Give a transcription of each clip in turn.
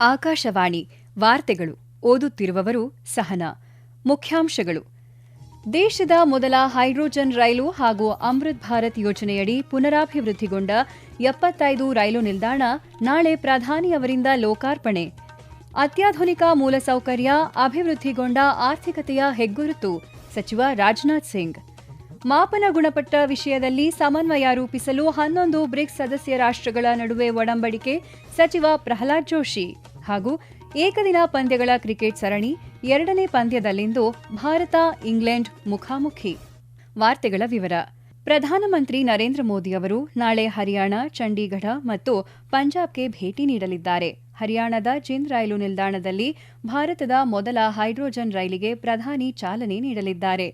ಆಕಾಶವಾಣಿ ವಾರ್ತೆಗಳು ಓದುತ್ತಿರುವವರು ಸಹನಾ. ಮುಖ್ಯಾಂಶಗಳು. ದೇಶದ ಮೊದಲ ಹೈಡ್ರೋಜನ್ ರೈಲು ಹಾಗೂ ಅಮೃತ್ ಭಾರತ್ ಯೋಜನೆಯಡಿ ಪುನರಾಭಿವೃದ್ಧಿಗೊಂಡ 75 ರೈಲು ನಿಲ್ದಾಣ ನಾಳೆ ಪ್ರಧಾನಿಯವರಿಂದ ಲೋಕಾರ್ಪಣೆ. ಅತ್ಯಾಧುನಿಕ ಮೂಲಸೌಕರ್ಯ ಅಭಿವೃದ್ಧಿಗೊಂಡ ಆರ್ಥಿಕತೆಯ ಹೆಗ್ಗುರುತು ಸಚಿವ ರಾಜನಾಥ್ ಸಿಂಗ್. ಮಾಪನ ಗುಣಮಟ್ಟ ವಿಷಯದಲ್ಲಿ ಸಮನ್ವಯ ರೂಪಿಸಲು 11 ಬ್ರಿಕ್ಸ್ ಸದಸ್ಯ ರಾಷ್ಟ್ರಗಳ ನಡುವೆ ಒಡಂಬಡಿಕೆ ಸಚಿವ ಪ್ರಹ್ಲಾದ್ ಜೋಶಿ. ಹಾಗೂ ಏಕದಿನ ಪಂದ್ಯಗಳ ಕ್ರಿಕೆಟ್ ಸರಣಿ 2ನೇ ಪಂದ್ಯದಲ್ಲಿಂದು ಭಾರತ ಇಂಗ್ಲೆಂಡ್ ಮುಖಾಮುಖಿ. ವಾರ್ತೆಗಳ ವಿವರ. ಪ್ರಧಾನಮಂತ್ರಿ ನರೇಂದ್ರ ಮೋದಿ ಅವರು ನಾಳೆ ಹರಿಯಾಣ, ಚಂಡೀಗಢ ಮತ್ತು ಪಂಜಾಬ್ಗೆ ಭೇಟಿ ನೀಡಲಿದ್ದಾರೆ. ಹರಿಯಾಣದ ಜಿಂದ್ ರೈಲು ನಿಲ್ದಾಣದಲ್ಲಿ ಭಾರತದ ಮೊದಲ ಹೈಡ್ರೋಜನ್ ರೈಲಿಗೆ ಪ್ರಧಾನಿ ಚಾಲನೆ ನೀಡಲಿದ್ದಾರೆ.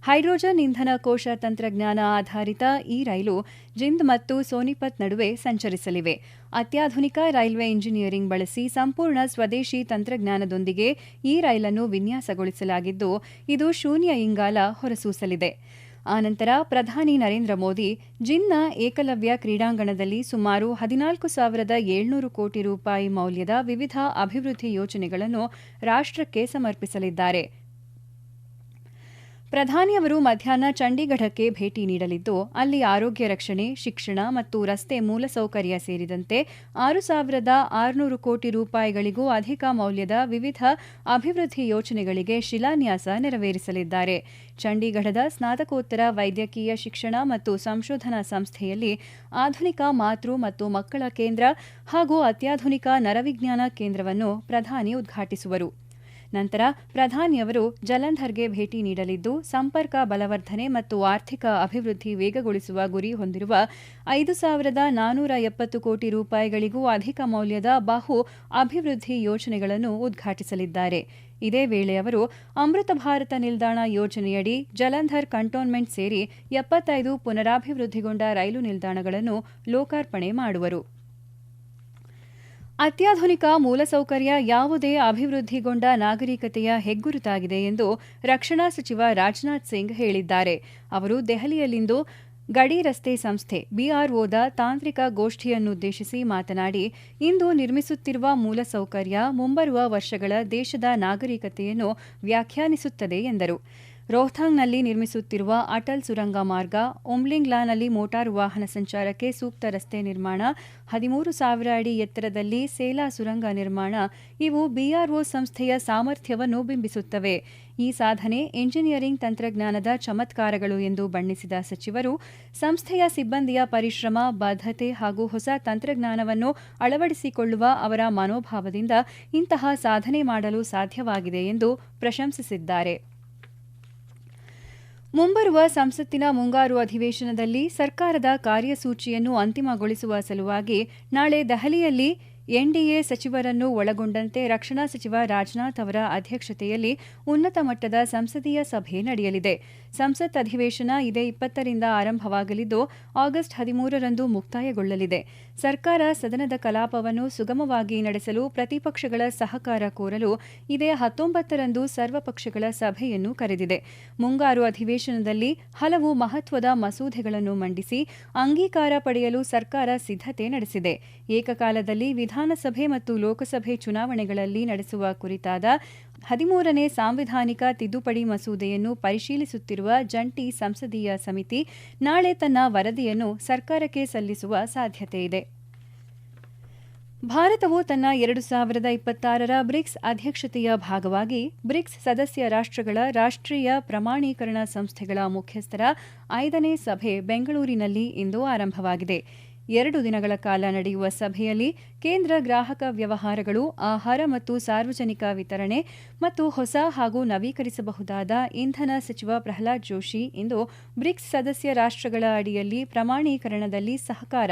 ಹೈಡ್ರೋಜನ್ ಇಂಧನ ಕೋಶ ತಂತ್ರಜ್ಞಾನ ಆಧಾರಿತ ಈ ರೈಲು ಜಿಂದ್ ಮತ್ತು ಸೋನಿಪತ್ ನಡುವೆ ಸಂಚರಿಸಲಿವೆ. ಅತ್ಯಾಧುನಿಕ ರೈಲ್ವೆ ಇಂಜಿನಿಯರಿಂಗ್ ಬಳಸಿ ಸಂಪೂರ್ಣ ಸ್ವದೇಶಿ ತಂತ್ರಜ್ಞಾನದೊಂದಿಗೆ ಈ ರೈಲನ್ನು ವಿನ್ಯಾಸಗೊಳಿಸಲಾಗಿದ್ದು, ಇದು ಶೂನ್ಯ ಇಂಗಾಲ ಹೊರಸೂಸಲಿದೆ. ಆನಂತರ ಪ್ರಧಾನಿ ನರೇಂದ್ರ ಮೋದಿ ಜಿನ್ನ ಏಕಲವ್ಯ ಕ್ರೀಡಾಂಗಣದಲ್ಲಿ ಸುಮಾರು 14,700 ಕೋಟಿ ರೂಪಾಯಿ ಮೌಲ್ಯದ ವಿವಿಧ ಅಭಿವೃದ್ಧಿ ಯೋಜನೆಗಳನ್ನು ರಾಷ್ಟ್ರಕ್ಕೆ ಸಮರ್ಪಿಸಲಿದ್ದಾರೆ. ಪ್ರಧಾನಿಯವರು ಮಧ್ಯಾಹ್ನ ಚಂಡೀಗಢಕ್ಕೆ ಭೇಟಿ ನೀಡಲಿದ್ದು, ಅಲ್ಲಿ ಆರೋಗ್ಯ ರಕ್ಷಣೆ, ಶಿಕ್ಷಣ ಮತ್ತು ರಸ್ತೆ ಮೂಲಸೌಕರ್ಯ ಸೇರಿದಂತೆ 6,600 ಕೋಟಿ ರೂಪಾಯಿಗಳಿಗೂ ಅಧಿಕ ಮೌಲ್ಯದ ವಿವಿಧ ಅಭಿವೃದ್ಧಿ ಯೋಜನೆಗಳಿಗೆ ಶಿಲಾನ್ಯಾಸ ನೆರವೇರಿಸಲಿದ್ದಾರೆ. ಚಂಡೀಗಢದ ಸ್ನಾತಕೋತ್ತರ ವೈದ್ಯಕೀಯ ಶಿಕ್ಷಣ ಮತ್ತು ಸಂಶೋಧನಾ ಸಂಸ್ಥೆಯಲ್ಲಿ ಆಧುನಿಕ ಮಾತೃ ಮತ್ತು ಮಕ್ಕಳ ಕೇಂದ್ರ ಹಾಗೂ ಅತ್ಯಾಧುನಿಕ ನರವಿಜ್ಞಾನ ಕೇಂದ್ರವನ್ನು ಪ್ರಧಾನಿ ಉದ್ಘಾಟಿಸುವರು. ನಂತರ ಪ್ರಧಾನಿಯವರು ಜಲಂಧರ್ಗೆ ಭೇಟಿ ನೀಡಲಿದ್ದು, ಸಂಪರ್ಕ ಬಲವರ್ಧನೆ ಮತ್ತು ಆರ್ಥಿಕ ಅಭಿವೃದ್ಧಿ ವೇಗಗೊಳಿಸುವ ಗುರಿ ಹೊಂದಿರುವ 5,470 ಕೋಟಿ ರೂಪಾಯಿಗಳಿಗೂ ಅಧಿಕ ಮೌಲ್ಯದ ಬಹು ಅಭಿವೃದ್ಧಿ ಯೋಜನೆಗಳನ್ನು ಉದ್ಘಾಟಿಸಲಿದ್ದಾರೆ. ಇದೇ ವೇಳೆ ಅವರು ಅಮೃತ ಭಾರತ ನಿಲ್ದಾಣ ಯೋಜನೆಯಡಿ ಜಲಂಧರ್ ಕಂಟೋನ್ಮೆಂಟ್ ಸೇರಿ 75 ಪುನರಾಭಿವೃದ್ಧಿಗೊಂಡ ರೈಲು ನಿಲ್ದಾಣಗಳನ್ನು ಲೋಕಾರ್ಪಣೆ ಮಾಡುವರು. ಅತ್ಯಾಧುನಿಕ ಮೂಲಸೌಕರ್ಯ ಯಾವುದೇ ಅಭಿವೃದ್ಧಿಗೊಂಡ ನಾಗರಿಕತೆಯ ಹೆಗ್ಗುರುತಾಗಿದೆ ಎಂದು ರಕ್ಷಣಾ ಸಚಿವ ರಾಜನಾಥ್ ಸಿಂಗ್ ಹೇಳಿದ್ದಾರೆ. ಅವರು ದೆಹಲಿಯಲ್ಲಿಂದು ಗಡಿ ರಸ್ತೆ ಸಂಸ್ಥೆ ಬಿಆರ್ಒದ ತಾಂತ್ರಿಕ ಗೋಷ್ಠಿಯನ್ನುದ್ದೇಶಿಸಿ ಮಾತನಾಡಿ, ಇಂದು ನಿರ್ಮಿಸುತ್ತಿರುವ ಮೂಲಸೌಕರ್ಯ ಮುಂಬರುವ ವರ್ಷಗಳ ದೇಶದ ನಾಗರಿಕತೆಯನ್ನು ವ್ಯಾಖ್ಯಾನಿಸುತ್ತದೆ ಎಂದರು. ರೋಹ್ತಾಂಗ್ನಲ್ಲಿ ನಿರ್ಮಿಸುತ್ತಿರುವ ಅಟಲ್ ಸುರಂಗ ಮಾರ್ಗ, ಉಮ್ಲಿಂಗ್ಲಾನಲ್ಲಿ ಮೋಟಾರು ವಾಹನ ಸಂಚಾರಕ್ಕೆ ಸೂಕ್ತ ರಸ್ತೆ ನಿರ್ಮಾಣ, 13,000 ಅಡಿ ಎತ್ತರದಲ್ಲಿ ಸೇಲಾ ಸುರಂಗ ನಿರ್ಮಾಣ ಇವು ಬಿಆರ್ಒ ಸಂಸ್ಥೆಯ ಸಾಮರ್ಥ್ಯವನ್ನು ಬಿಂಬಿಸುತ್ತವೆ. ಈ ಸಾಧನೆ ಎಂಜಿನಿಯರಿಂಗ್ ತಂತ್ರಜ್ಞಾನದ ಚಮತ್ಕಾರಗಳು ಎಂದು ಬಣ್ಣಿಸಿದ ಸಚಿವರು, ಸಂಸ್ಥೆಯ ಸಿಬ್ಬಂದಿಯ ಪರಿಶ್ರಮ, ಬದ್ಧತೆ ಹಾಗೂ ಹೊಸ ತಂತ್ರಜ್ಞಾನವನ್ನು ಅಳವಡಿಸಿಕೊಳ್ಳುವ ಅವರ ಮನೋಭಾವದಿಂದ ಇಂತಹ ಸಾಧನೆ ಮಾಡಲು ಸಾಧ್ಯವಾಗಿದೆ ಎಂದು ಪ್ರಶಂಸಿಸಿದ್ದಾರೆ. ಮುಂಬರುವ ಸಂಸತ್ತಿನ ಮುಂಗಾರು ಅಧಿವೇಶನದಲ್ಲಿ ಸರ್ಕಾರದ ಕಾರ್ಯಸೂಚಿಯನ್ನು ಅಂತಿಮಗೊಳಿಸುವ ಸಲುವಾಗಿ ನಾಳೆ ದೆಹಲಿಯಲ್ಲಿ ಎನ್ಡಿಎ ಸಚಿವರನ್ನು ಒಳಗೊಂಡಂತೆ ರಕ್ಷಣಾ ಸಚಿವ ರಾಜನಾಥ್ ಅವರ ಅಧ್ಯಕ್ಷತೆಯಲ್ಲಿ ಉನ್ನತ ಮಟ್ಟದ ಸಂಸದೀಯ ಸಭೆ ನಡೆಯಲಿದೆ. ಸಂಸತ್ ಅಧಿವೇಶನ ಇದೇ 20ರಿಂದ ಆರಂಭವಾಗಲಿದ್ದು, ಆಗಸ್ಟ್ 13ರಂದು ಮುಕ್ತಾಯಗೊಳ್ಳಲಿದೆ. ಸರ್ಕಾರ ಸದನದ ಕಲಾಪವನ್ನು ಸುಗಮವಾಗಿ ನಡೆಸಲು ಪ್ರತಿಪಕ್ಷಗಳ ಸಹಕಾರ ಕೋರಲು ಇದೇ 19ರಂದು ಸರ್ವಪಕ್ಷಗಳ ಸಭೆಯನ್ನು ಕರೆದಿದೆ. ಮುಂಗಾರು ಅಧಿವೇಶನದಲ್ಲಿ ಹಲವು ಮಹತ್ವದ ಮಸೂದೆಗಳನ್ನು ಮಂಡಿಸಿ ಅಂಗೀಕಾರ ಪಡೆಯಲು ಸರ್ಕಾರ ಸಿದ್ಧತೆ ನಡೆಸಿದೆ. ಏಕಕಾಲದಲ್ಲಿ ವಿಧಾನಸಭೆ ಮತ್ತು ಲೋಕಸಭೆ ಚುನಾವಣೆಗಳಲ್ಲಿ ನಡೆಸುವ ಕುರಿತಾದ 13ನೇ ಸಾಂವಿಧಾನಿಕ ತಿದ್ದುಪಡಿ ಮಸೂದೆಯನ್ನು ಪರಿಶೀಲಿಸುತ್ತಿರುವ ಜಂಟಿ ಸಂಸದೀಯ ಸಮಿತಿ ನಾಳೆ ತನ್ನ ವರದಿಯನ್ನು ಸರ್ಕಾರಕ್ಕೆ ಸಲ್ಲಿಸುವ ಸಾಧ್ಯತೆಯಿದೆ. ಭಾರತವು ತನ್ನ 2026ರ ಬ್ರಿಕ್ಸ್ ಅಧ್ಯಕ್ಷತೆಯ ಭಾಗವಾಗಿ ಬ್ರಿಕ್ಸ್ ಸದಸ್ಯ ರಾಷ್ಟ್ರಗಳ ರಾಷ್ಟ್ರೀಯ ಪ್ರಮಾಣೀಕರಣ ಸಂಸ್ಥೆಗಳ ಮುಖ್ಯಸ್ಥರ 5ನೇ ಸಭೆ ಬೆಂಗಳೂರಿನಲ್ಲಿ ಇಂದು ಆರಂಭವಾಗಿದೆ. 2 ದಿನಗಳ ಕಾಲ ನಡೆಯುವ ಸಭೆಯಲ್ಲಿ ಕೇಂದ್ರ ಗ್ರಾಹಕ ವ್ಯವಹಾರಗಳು, ಆಹಾರ ಮತ್ತು ಸಾರ್ವಜನಿಕ ವಿತರಣೆ ಮತ್ತು ಹೊಸ ಹಾಗೂ ನವೀಕರಿಸಬಹುದಾದ ಇಂಧನ ಸಚಿವ ಪ್ರಹ್ಲಾದ್ ಜೋಶಿ ಇಂದು ಬ್ರಿಕ್ಸ್ ಸದಸ್ಯ ರಾಷ್ಟ್ರಗಳ ಅಡಿಯಲ್ಲಿ ಪ್ರಮಾಣೀಕರಣದಲ್ಲಿ ಸಹಕಾರ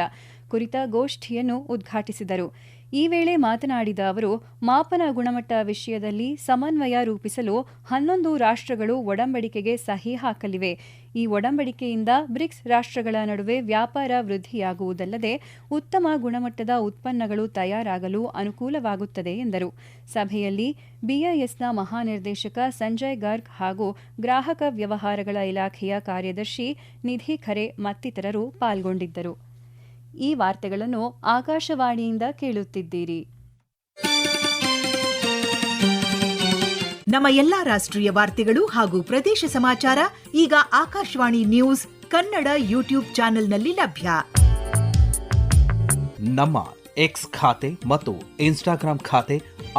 ಕುರಿತ ಗೋಷ್ಠಿಯನ್ನು ಉದ್ಘಾಟಿಸಿದರು. ಈ ವೇಳೆ ಮಾತನಾಡಿದ ಅವರು, ಮಾಪನ ಗುಣಮಟ್ಟ ವಿಷಯದಲ್ಲಿ ಸಮನ್ವಯ ರೂಪಿಸಲು 11 ರಾಷ್ಟ್ರಗಳು ಒಡಂಬಡಿಕೆಗೆ ಸಹಿ ಹಾಕಲಿವೆ. ಈ ಒಡಂಬಡಿಕೆಯಿಂದ ಬ್ರಿಕ್ಸ್ ರಾಷ್ಟ್ರಗಳ ನಡುವೆ ವ್ಯಾಪಾರ ವೃದ್ಧಿಯಾಗುವುದಲ್ಲದೆ ಉತ್ತಮ ಗುಣಮಟ್ಟದ ಉತ್ಪನ್ನಗಳು ತಯಾರಾಗಲು ಅನುಕೂಲವಾಗುತ್ತದೆ ಎಂದರು. ಸಭೆಯಲ್ಲಿ ಬಿಐಎಸ್ನ ಮಹಾನಿರ್ದೇಶಕ ಸಂಜಯ್ ಗರ್ಗ್ ಹಾಗೂ ಗ್ರಾಹಕ ವ್ಯವಹಾರಗಳ ಇಲಾಖೆಯ ಕಾರ್ಯದರ್ಶಿ ನಿಧಿ ಖರೆ ಮತ್ತಿತರರು ಪಾಲ್ಗೊಂಡಿದ್ದರು. ಈ ವಾರ್ತೆಗಳನ್ನು ಆಕಾಶವಾಣಿಯಿಂದ ಕೇಳುತ್ತಿದ್ದೀರಿ. ನಮ್ಮ ಎಲ್ಲಾ ರಾಷ್ಟ್ರೀಯ ವಾರ್ತೆಗಳು ಹಾಗೂ ಪ್ರದೇಶ ಸಮಾಚಾರ ಈಗ ಆಕಾಶವಾಣಿ ನ್ಯೂಸ್ ಕನ್ನಡ ಯೂಟ್ಯೂಬ್ ಚಾನೆಲ್ನಲ್ಲಿ ಲಭ್ಯ. ನಮ್ಮ ಎಕ್ಸ್ ಖಾತೆ ಮತ್ತು ಇನ್ಸ್ಟಾಗ್ರಾಂ ಖಾತೆ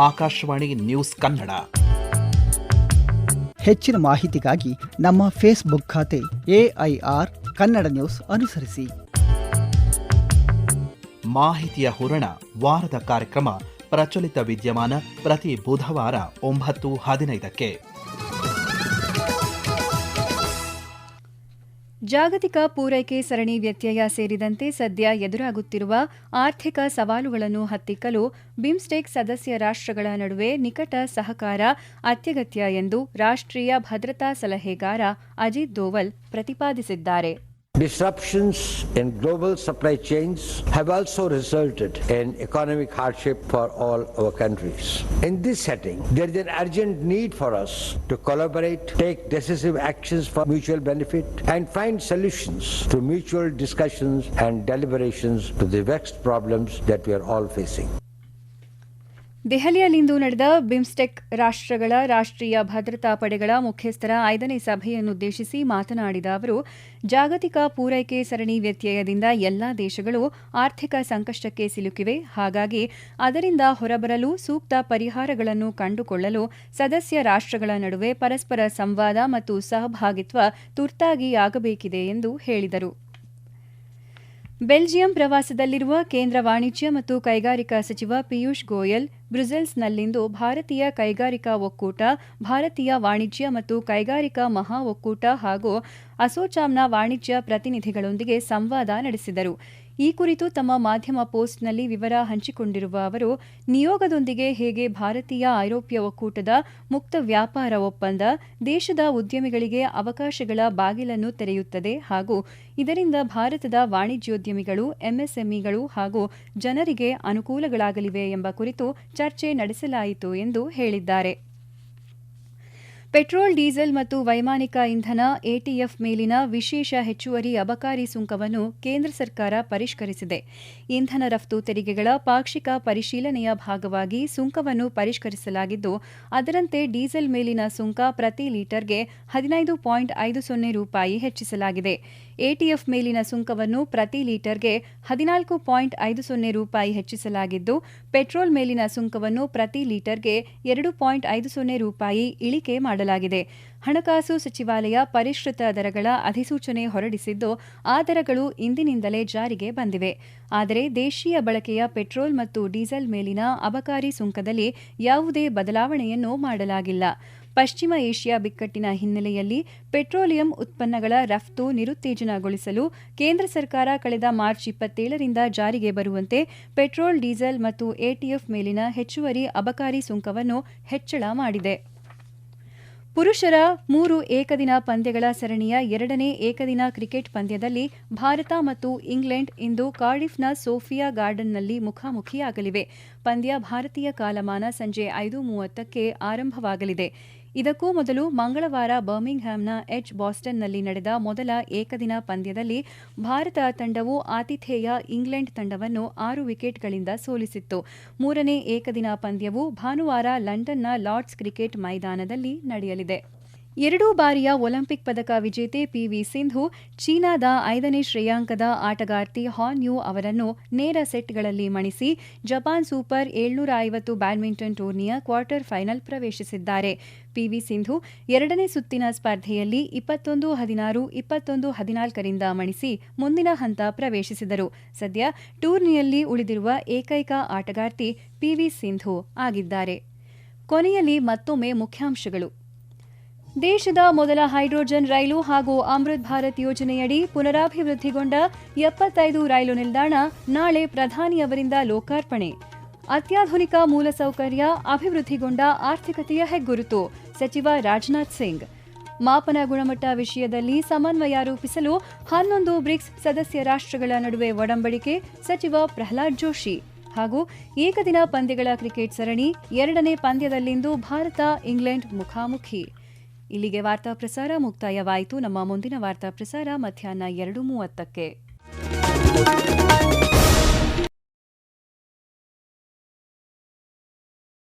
ಆಕಾಶವಾಣಿ ನ್ಯೂಸ್ ಕನ್ನಡ. ಹೆಚ್ಚಿನ ಮಾಹಿತಿಗಾಗಿ ನಮ್ಮ ಫೇಸ್ಬುಕ್ ಖಾತೆ AIR ಕನ್ನಡ ನ್ಯೂಸ್ ಅನುಸರಿಸಿ. ಮಾಹಿತಿಯ ಹೂರಣ ವಾರದ ಕಾರ್ಯಕ್ರಮ ಪ್ರಚಲಿತ ವಿದ್ಯಮಾನ ಪ್ರತಿ ಬುಧವಾರ 9:15. ಜಾಗತಿಕ ಪೂರೈಕೆ ಸರಣಿ ವ್ಯತ್ಯಯ ಸೇರಿದಂತೆ ಸದ್ಯ ಎದುರಾಗುತ್ತಿರುವ ಆರ್ಥಿಕ ಸವಾಲುಗಳನ್ನು ಹತ್ತಿಕ್ಕಲು ಬಿಮ್ಸ್ಟೆಕ್ ಸದಸ್ಯ ರಾಷ್ಟ್ರಗಳ ನಡುವೆ ನಿಕಟ ಸಹಕಾರ ಅತ್ಯಗತ್ಯ ಎಂದು ರಾಷ್ಟ್ರೀಯ ಭದ್ರತಾ ಸಲಹೆಗಾರ ಅಜಿತ್ ದೋವಲ್ ಪ್ರತಿಪಾದಿಸಿದ್ದಾರೆ. Disruptions in global supply chains have also resulted in economic hardship for all our countries. In this setting, there is an urgent need for us to collaborate, take decisive actions for mutual benefit, and find solutions to mutual discussions and deliberations to the vexed problems that we are all facing. ದೆಹಲಿಯಲ್ಲಿಂದು ನಡೆದ BIMSTEC ರಾಷ್ಟ್ರಗಳ ರಾಷ್ಟ್ರೀಯ ಭದ್ರತಾ ಪಡೆಗಳ ಮುಖ್ಯಸ್ಥರ 5ನೇ ಸಭೆಯನ್ನುದ್ದೇಶಿಸಿ ಮಾತನಾಡಿದ ಅವರು, ಜಾಗತಿಕ ಪೂರೈಕೆ ಸರಣಿ ವ್ಯತ್ಯಯದಿಂದ ಎಲ್ಲಾ ದೇಶಗಳು ಆರ್ಥಿಕ ಸಂಕಷ್ಟಕ್ಕೆ ಸಿಲುಕಿವೆ. ಹಾಗಾಗಿ ಅದರಿಂದ ಹೊರಬರಲು ಸೂಕ್ತ ಪರಿಹಾರಗಳನ್ನು ಕಂಡುಕೊಳ್ಳಲು ಸದಸ್ಯ ರಾಷ್ಟ್ರಗಳ ನಡುವೆ ಪರಸ್ಪರ ಸಂವಾದ ಮತ್ತು ಸಹಭಾಗಿತ್ವ ತುರ್ತಾಗಿ ಆಗಬೇಕಿದೆ ಎಂದು ಹೇಳಿದರು. ಬೆಲ್ಜಿಯಂ ಪ್ರವಾಸದಲ್ಲಿರುವ ಕೇಂದ್ರ ವಾಣಿಜ್ಯ ಮತ್ತು ಕೈಗಾರಿಕಾ ಸಚಿವ ಪಿಯೂಷ್ ಗೋಯಲ್ ಬ್ರುಸೆಲ್ಸ್ನಲ್ಲಿಂದು ಭಾರತೀಯ ಕೈಗಾರಿಕಾ ಒಕ್ಕೂಟ, ಭಾರತೀಯ ವಾಣಿಜ್ಯ ಮತ್ತು ಕೈಗಾರಿಕಾ ಮಹಾ ಒಕ್ಕೂಟ ಹಾಗೂ ಅಸೋಚಾಮ್ನ ವಾಣಿಜ್ಯ ಪ್ರತಿನಿಧಿಗಳೊಂದಿಗೆ ಸಂವಾದ ನಡೆಸಿದರು. ಈ ಕುರಿತು ತಮ್ಮ ಮಾಧ್ಯಮ ಪೋಸ್ಟ್ನಲ್ಲಿ ವಿವರ ಹಂಚಿಕೊಂಡಿರುವ ಅವರು, ನಿಯೋಗದೊಂದಿಗೆ ಹೇಗೆ ಭಾರತೀಯ ಐರೋಪ್ಯ ಒಕ್ಕೂಟದ ಮುಕ್ತ ವ್ಯಾಪಾರ ಒಪ್ಪಂದ ದೇಶದ ಉದ್ಯಮಿಗಳಿಗೆ ಅವಕಾಶಗಳ ಬಾಗಿಲನ್ನು ತೆರೆಯುತ್ತದೆ ಹಾಗೂ ಇದರಿಂದ ಭಾರತದ ವಾಣಿಜ್ಯೋದ್ಯಮಿಗಳು, ಎಂಎಸ್ಎಂಇಗಳು ಹಾಗೂ ಜನರಿಗೆ ಅನುಕೂಲಗಳಾಗಲಿವೆ ಎಂಬ ಕುರಿತು ಚರ್ಚೆ ನಡೆಸಲಾಯಿತು ಎಂದು ಹೇಳಿದ್ದಾರೆ. ಪೆಟ್ರೋಲ್, ಡೀಸೆಲ್ ಮತ್ತು ವೈಮಾನಿಕ ಇಂಧನ ಎಟಿಎಫ್ ಮೇಲಿನ ವಿಶೇಷ ಹೆಚ್ಚುವರಿ ಅಬಕಾರಿ ಸುಂಕವನ್ನು ಕೇಂದ್ರ ಸರ್ಕಾರ ಪರಿಷ್ಕರಿಸಿದೆ. ಇಂಧನ ರಫ್ತು ತೆರಿಗೆಗಳ ಪಾಕ್ಷಿಕ ಪರಿಶೀಲನೆಯ ಭಾಗವಾಗಿ ಸುಂಕವನ್ನು ಪರಿಷ್ಕರಿಸಲಾಗಿದ್ದು, ಅದರಂತೆ ಡೀಸೆಲ್ ಮೇಲಿನ ಸುಂಕ ಪ್ರತಿ ಲೀಟರ್ಗೆ 15.50 ರೂಪಾಯಿ ಹೆಚ್ಚಿಸಲಾಗಿದೆ. ಎಟಿಎಫ್ ಮೇಲಿನ ಸುಂಕವನ್ನು ಪ್ರತಿ ಲೀಟರ್ಗೆ 14.50 ರೂಪಾಯಿ ಹೆಚ್ಚಿಸಲಾಗಿದ್ದು, ಪೆಟ್ರೋಲ್ ಮೇಲಿನ ಸುಂಕವನ್ನು ಪ್ರತಿ ಲೀಟರ್ಗೆ 2.50 ರೂಪಾಯಿ ಇಳಿಕೆ ಮಾಡಲಾಗಿದೆ. ಹಣಕಾಸು ಸಚಿವಾಲಯ ಪರಿಷ್ಕೃತ ದರಗಳ ಅಧಿಸೂಚನೆ ಹೊರಡಿಸಿದ್ದು, ಆ ದರಗಳು ಇಂದಿನಿಂದಲೇ ಜಾರಿಗೆ ಬಂದಿವೆ. ಆದರೆ ದೇಶೀಯ ಬಳಕೆಯ ಪೆಟ್ರೋಲ್ ಮತ್ತು ಡೀಸೆಲ್ ಮೇಲಿನ ಅಬಕಾರಿ ಸುಂಕದಲ್ಲಿ ಯಾವುದೇ ಬದಲಾವಣೆಯನ್ನು ಮಾಡಲಾಗಿಲ್ಲ. ಪಶ್ಚಿಮ ಏಷ್ಯಾ ಬಿಕ್ಕಟ್ಟಿನ ಹಿನ್ನೆಲೆಯಲ್ಲಿ ಪೆಟ್ರೋಲಿಯಂ ಉತ್ಪನ್ನಗಳ ರಫ್ತು ನಿರುತ್ತೇಜನಗೊಳಿಸಲು ಕೇಂದ್ರ ಸರ್ಕಾರ ಕಳೆದ ಮಾರ್ಚ್ 27ರಿಂದ ಜಾರಿಗೆ ಬರುವಂತೆ ಪೆಟ್ರೋಲ್, ಡೀಸೆಲ್ ಮತ್ತು ಎಟಿಎಫ್ ಮೇಲಿನ ಹೆಚ್ಚುವರಿ ಅಬಕಾರಿ ಸುಂಕವನ್ನು ಹೆಚ್ಚಳ ಮಾಡಿದೆ. ಪುರುಷರ 3 ಏಕದಿನ ಪಂದ್ಯಗಳ ಸರಣಿಯ 2ನೇ ಏಕದಿನ ಕ್ರಿಕೆಟ್ ಪಂದ್ಯದಲ್ಲಿ ಭಾರತ ಮತ್ತು ಇಂಗ್ಲೆಂಡ್ ಇಂದು ಕಾರ್ಡಿಫ್ನ ಸೋಫಿಯಾ ಗಾರ್ಡನ್ನಲ್ಲಿ ಮುಖಾಮುಖಿಯಾಗಲಿವೆ. ಪಂದ್ಯ ಭಾರತೀಯ ಕಾಲಮಾನ ಸಂಜೆ 5:30ಕ್ಕೆ ಆರಂಭವಾಗಲಿದೆ. ಇದಕ್ಕೂ ಮೊದಲು ಮಂಗಳವಾರ ಬರ್ಮಿಂಗ್ಹ್ಯಾಮ್ನ ಬಾಸ್ಟನ್ನಲ್ಲಿ ನಡೆದ ಮೊದಲ ಏಕದಿನ ಪಂದ್ಯದಲ್ಲಿ ಭಾರತ ತಂಡವು ಆತಿಥೇಯ ಇಂಗ್ಲೆಂಡ್ ತಂಡವನ್ನು 6 ವಿಕೆಟ್ಗಳಿಂದ ಸೋಲಿಸಿತ್ತು. 3ನೇ ಏಕದಿನ ಪಂದ್ಯವು ಭಾನುವಾರ ಲಂಡನ್ನ ಲಾರ್ಡ್ಸ್ ಕ್ರಿಕೆಟ್ ಮೈದಾನದಲ್ಲಿ ನಡೆಯಲಿದೆ. 2 ಬಾರಿಯ ಒಲಿಂಪಿಕ್ ಪದಕ ವಿಜೇತೆ ಪಿವಿ ಸಿಂಧು ಚೀನಾದ 5ನೇ ಶ್ರೇಯಾಂಕದ ಆಟಗಾರ್ತಿ ಹಾನ್ ಯು ಅವರನ್ನು ನೇರ ಸೆಟ್ಗಳಲ್ಲಿ ಮಣಿಸಿ ಜಪಾನ್ ಸೂಪರ್ 750 ಬ್ಯಾಡ್ಮಿಂಟನ್ ಟೂರ್ನಿಯ ಕ್ವಾರ್ಟರ್ ಫೈನಲ್ ಪ್ರವೇಶಿಸಿದ್ದಾರೆ. ಪಿವಿ ಸಿಂಧು 2ನೇ ಸುತ್ತಿನ ಸ್ಪರ್ಧೆಯಲ್ಲಿ 21-16, 21-14ರಿಂದ ಮಣಿಸಿ ಮುಂದಿನ ಹಂತ ಪ್ರವೇಶಿಸಿದರು. ಸದ್ಯ ಟೂರ್ನಿಯಲ್ಲಿ ಉಳಿದಿರುವ ಏಕೈಕ ಆಟಗಾರ್ತಿ ಪಿವಿ ಸಿಂಧು ಆಗಿದ್ದಾರೆ. ಕೊನೆಯಲ್ಲಿ ಮತ್ತೊಮ್ಮೆ ಮುಖ್ಯಾಂಶಗಳು. ದೇಶದ ಮೊದಲ ಹೈಡ್ರೋಜನ್ ರೈಲು ಹಾಗೂ ಅಮೃತ್ ಭಾರತ್ ಯೋಜನೆಯಡಿ ಪುನರಾಭಿವೃದ್ಧಿಗೊಂಡ 75 ರೈಲು ನಿಲ್ದಾಣ ನಾಳೆ ಪ್ರಧಾನಿಯವರಿಂದ ಲೋಕಾರ್ಪಣೆ. ಅತ್ಯಾಧುನಿಕ ಮೂಲಸೌಕರ್ಯ ಅಭಿವೃದ್ಧಿಗೊಂಡ ಆರ್ಥಿಕತೆಯ ಹೆಗ್ಗುರುತು ಸಚಿವ ರಾಜನಾಥ್ ಸಿಂಗ್. ಮಾಪನ ಗುಣಮಟ್ಟ ವಿಷಯದಲ್ಲಿ ಸಮನ್ವಯ ರೂಪಿಸಲು 11 ಬ್ರಿಕ್ಸ್ ಸದಸ್ಯ ರಾಷ್ಟ್ರಗಳ ನಡುವೆ ಒಡಂಬಡಿಕೆ ಸಚಿವ ಪ್ರಹ್ಲಾದ್ ಜೋಶಿ. ಹಾಗೂ ಏಕದಿನ ಪಂದ್ಯಗಳ ಕ್ರಿಕೆಟ್ ಸರಣಿ 2ನೇ ಪಂದ್ಯದಲ್ಲಿಂದು ಭಾರತ ಇಂಗ್ಲೆಂಡ್ ಮುಖಾಮುಖಿ. ಇಲ್ಲಿಗೆ ವಾರ್ತಾ ಪ್ರಸಾರ ಮುಕ್ತಾಯವಾಯಿತು. ನಮ್ಮ ಮುಂದಿನ ವಾರ್ತಾ ಪ್ರಸಾರ ಮಧ್ಯಾಹ್ನ 2:30ಕ್ಕೆ.